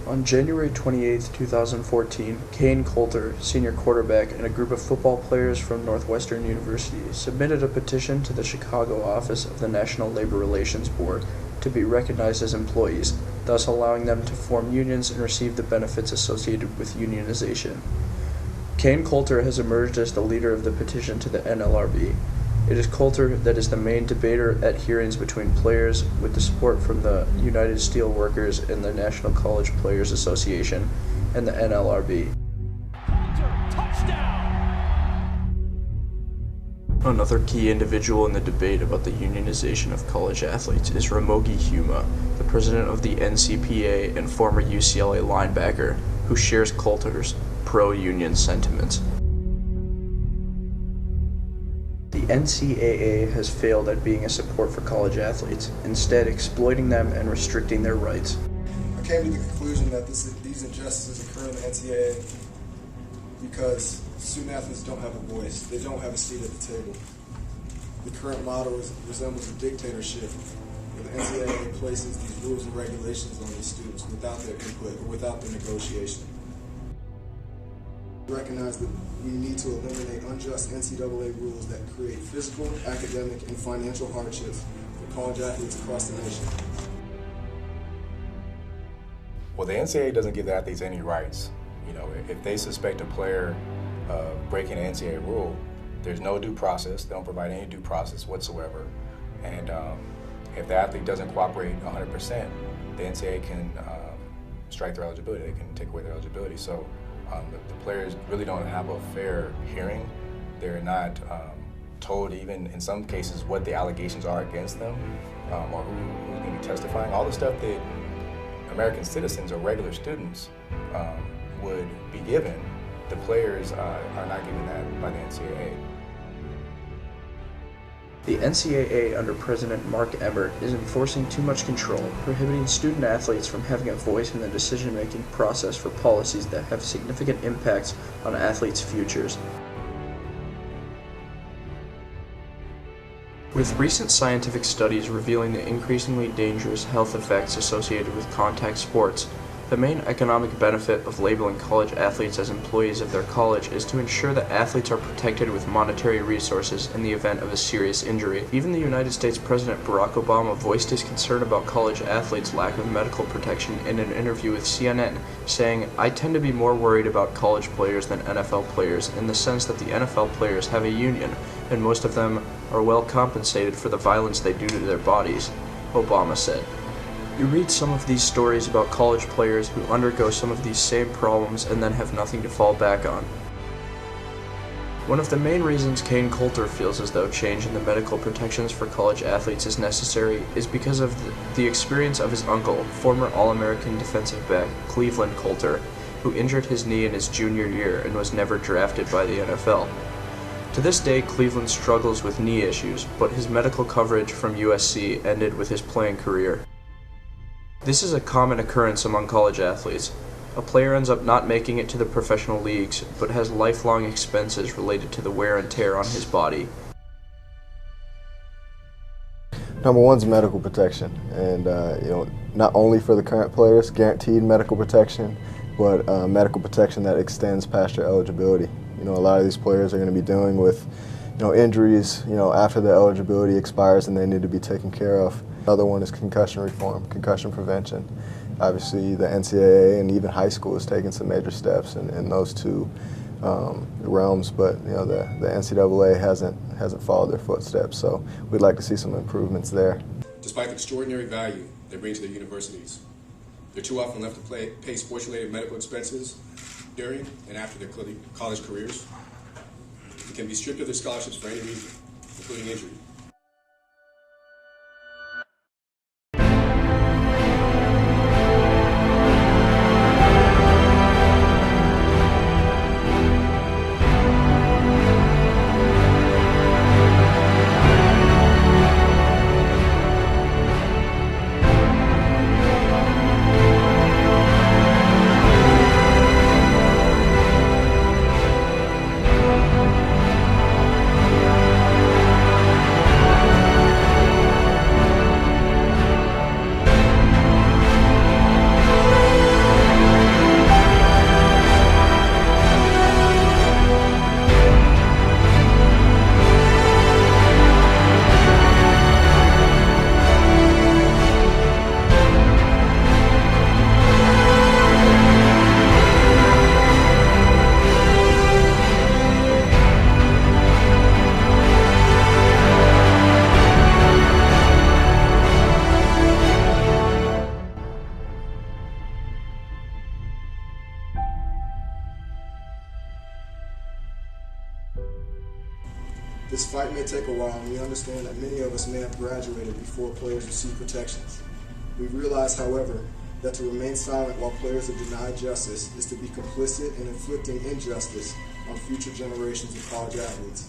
On January 28, 2014, Kain Kolter, senior quarterback, and a group of football players from Northwestern University submitted a petition to the Chicago office of the National Labor Relations Board to be recognized as employees, thus allowing them to form unions and receive the benefits associated with unionization. Kain Kolter has emerged as the leader of the petition to the NLRB. It is Kolter that is the main debater at hearings between players, with the support from the United Steelworkers and the National College Players Association and the NLRB. Another key individual in the debate about the unionization of college athletes is Ramogi Huma, the president of the NCPA and former UCLA linebacker, who shares Kolter's pro-union sentiments. The NCAA has failed at being a support for college athletes, instead exploiting them and restricting their rights. I came to the conclusion that these injustices occur in the NCAA because student athletes don't have a voice. They don't have a seat at the table. The current model resembles a dictatorship where the NCAA places these rules and regulations on these students without their input or without their negotiation. Recognize that we need to eliminate unjust NCAA rules that create physical, academic, and financial hardships for college athletes across the nation. Well, the NCAA doesn't give the athletes any rights. If they suspect a player of breaking an NCAA rule, there's no due process. They don't provide any due process whatsoever. And if the athlete doesn't cooperate 100%, the NCAA can strike their eligibility. They can take away their eligibility. So the players really don't have a fair hearing. They're not told, even in some cases, what the allegations are against them or who's going to be testifying. All the stuff that American citizens or regular students would be given, the players are not given that by the NCAA. The NCAA under President Mark Emmert is enforcing too much control, prohibiting student athletes from having a voice in the decision-making process for policies that have significant impacts on athletes' futures. With recent scientific studies revealing the increasingly dangerous health effects associated with contact sports, the main economic benefit of labeling college athletes as employees of their college is to ensure that athletes are protected with monetary resources in the event of a serious injury. Even the United States President Barack Obama voiced his concern about college athletes' lack of medical protection in an interview with CNN, saying, "I tend to be more worried about college players than NFL players in the sense that the NFL players have a union, and most of them are well compensated for the violence they do to their bodies," Obama said. You read some of these stories about college players who undergo some of these same problems and then have nothing to fall back on. One of the main reasons Kain Kolter feels as though change in the medical protections for college athletes is necessary is because of the experience of his uncle, former All-American defensive back Cleveland Kolter, who injured his knee in his junior year and was never drafted by the NFL. To this day, Cleveland struggles with knee issues, but his medical coverage from USC ended with his playing career. This is a common occurrence among college athletes. A player ends up not making it to the professional leagues, but has lifelong expenses related to the wear and tear on his body. Number one is medical protection, and not only for the current players, guaranteed medical protection, but medical protection that extends past your eligibility. A lot of these players are going to be dealing with injuries after their eligibility expires, and they need to be taken care of. Another one is concussion reform, concussion prevention. Obviously, the NCAA and even high school is taking some major steps in those two realms, but the NCAA hasn't followed their footsteps. So we'd like to see some improvements there. Despite the extraordinary value they bring to their universities, they're too often left to pay sports-related medical expenses during and after their college careers. They can be stripped of their scholarships for any reason, including injury. This fight may take a while, and we understand that many of us may have graduated before players receive protections. We realize, however, that to remain silent while players are denied justice is to be complicit in inflicting injustice on future generations of college athletes.